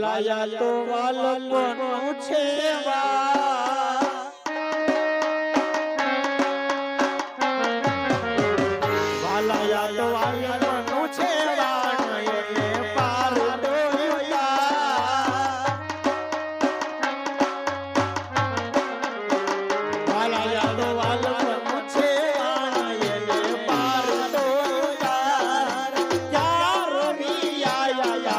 લાયા તો વાલપનું છે વાલાયા તો વાલપનું છે પાર વાલાયા તો વાલપનું છે પાર ક્યાં રમી આયા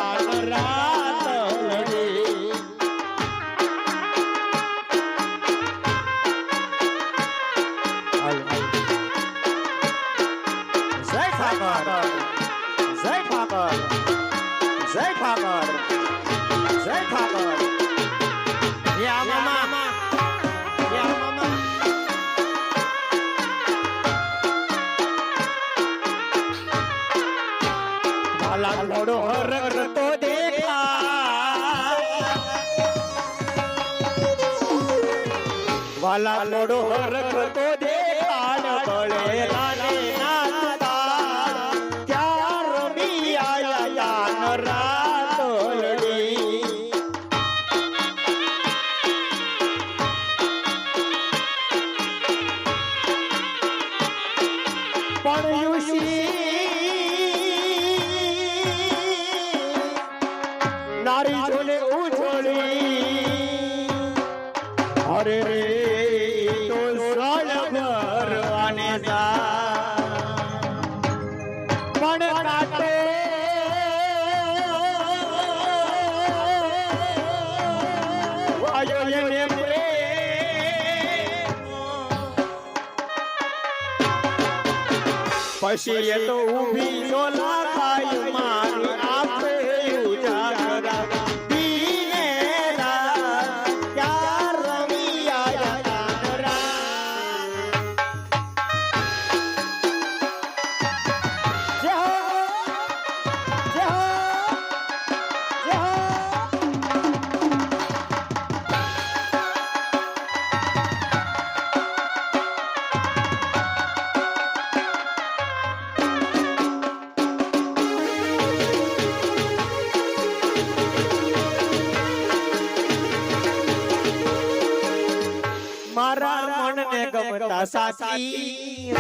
રાત ઘોડો હરતો દેખા વાલા ઘોડો હરતો દેખાડ બળે લાલે નાચતા ક્યાં રમી આયા રાતોલડી પણ યુસી नारी झोले उछोली अरे रे तो साल भर आने पण काटे वायो ये प्रेम पशी ये तो उभी झोला खाई मारी आपे उजागरा मारा मन ने गमता साथी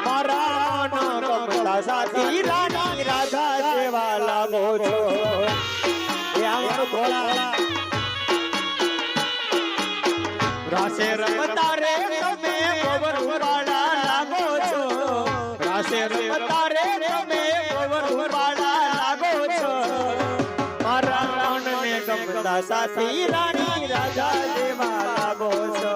मारा मन गमता साथी रानी राधा सेवा लागो छो यार भोला रासे रमता रे તમે ગોવરવાડા લાગો છો રાસે રમતા રે તમે ગોવરવાડા લાગો છો મારા મનને ગમતા સાથી રાણી રાજા જેવા લાગો છો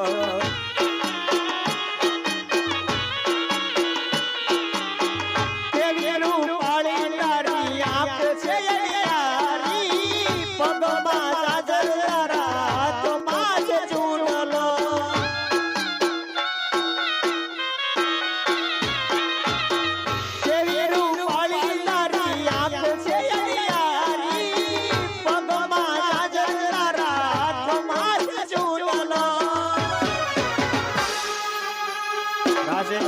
કેવી રૂપાળી તારી આંખ છે યારી પગમાં સાજર તારા હાથમાં છે ચૂડલો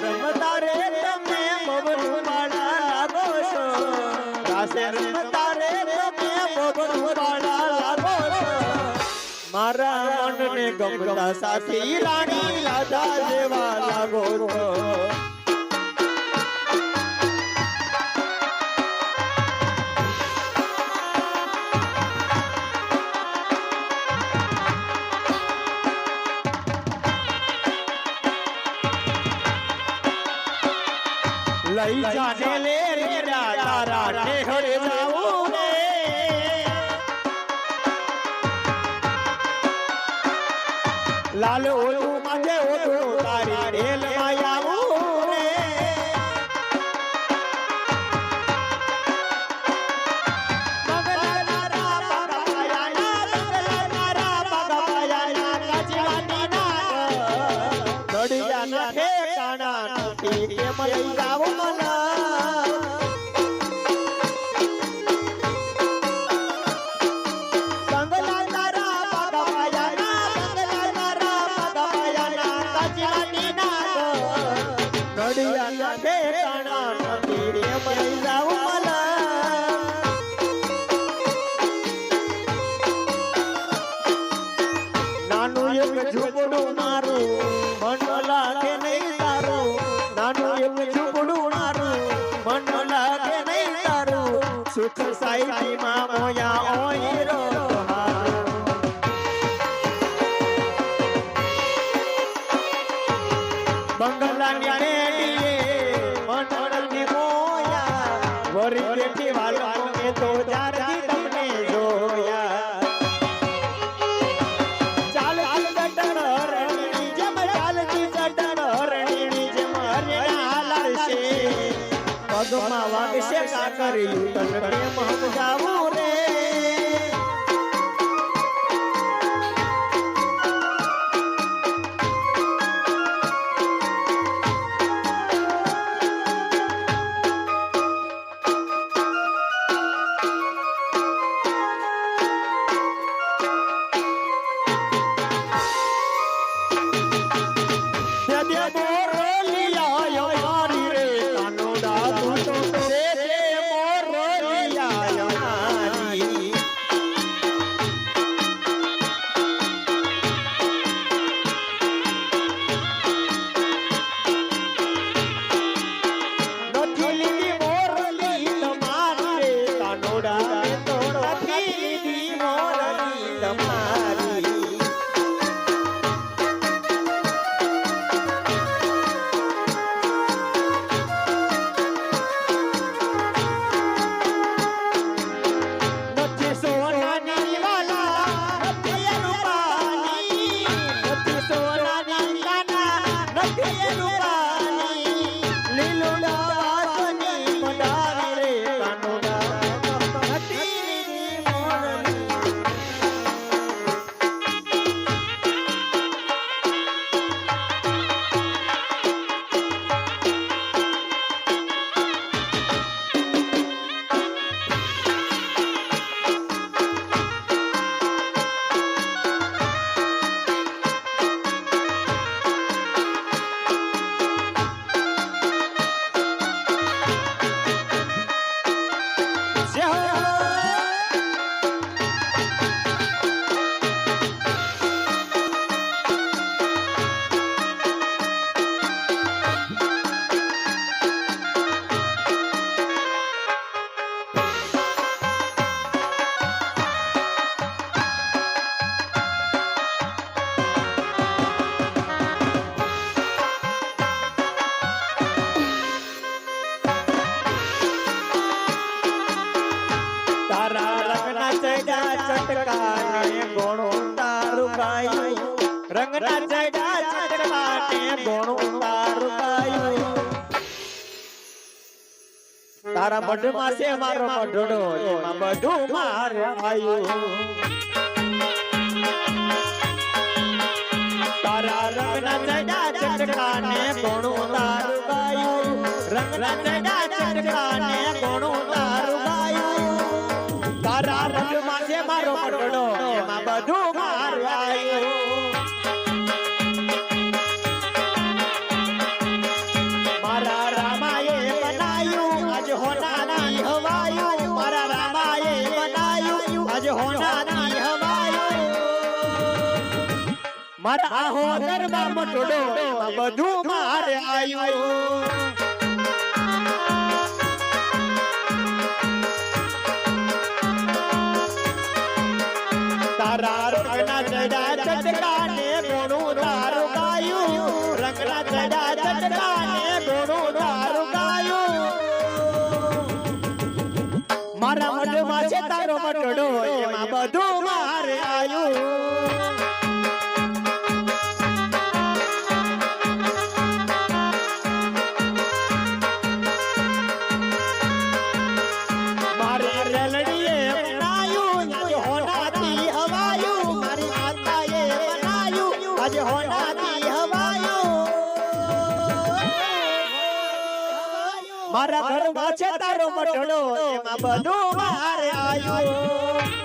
રમતા રે તમે ગોવરવાડા લાગો છો રાસે રમતા રે તમે ગોવરવાડા લાગો છો મારા મનને ગમતા સાથી રાણી રાધા જેવા લાગો છો લઈ જાને લે રીરા તારા નેહર જાવું રે લાલ ઓલું માંગે ઓલું તારી ઢેલ માં આવું રે બગલા તારા પગપાયા કાચીવાડી ના દડિયા ના ઠેકાણા નથી કેમ લઈ જાવ મને ઝૂંપડું મારું મન લાગે નહીં તારું નાનું એક ઝૂંપડું મારું મન લાગે નહીં તારું સુખ સાઈમાં મોયા ઓયરો બંગલાની રેડીએ મનોરંજની મોયા વરી બેઠી વાલો એ તો જારથી તમને જોયા ચાલતી ચટણ હરણીની જેમ ચાલતી ચટણ હરણીની જેમ હરણા લારશે પગમાં વાગશે કાકરિયું તન પ્રેમ સમજાવું રે રંગના ચડા ચટકાને ગોણું તારું ગાયું તારા મઢમાં છે મારો મઢડો એમાં બધું માર આવ્યું તારા રંગના ચડા ચટકાને ગોણું તારું ગાયું રંગના ચડા ચટકાને ગોણું તારું ગાયું તારા મઢમાં છે મારો મઢડો એમાં બધું માર આવ્યું મારા આહો દરબાર મટોડો એમાં બધું મારે આવ્યું તારા રંગના ચડા ચટકાને ગોણું તારું ગાયું રંગના ચડા ચટકાને ગોણું તારું ગાયું મારા મઢમાં છે તારો મટોડો એમાં બધું મારે આવ્યું મારા ઘરમાં છે તારો મટડો એમાં બધું મારે આવ્યું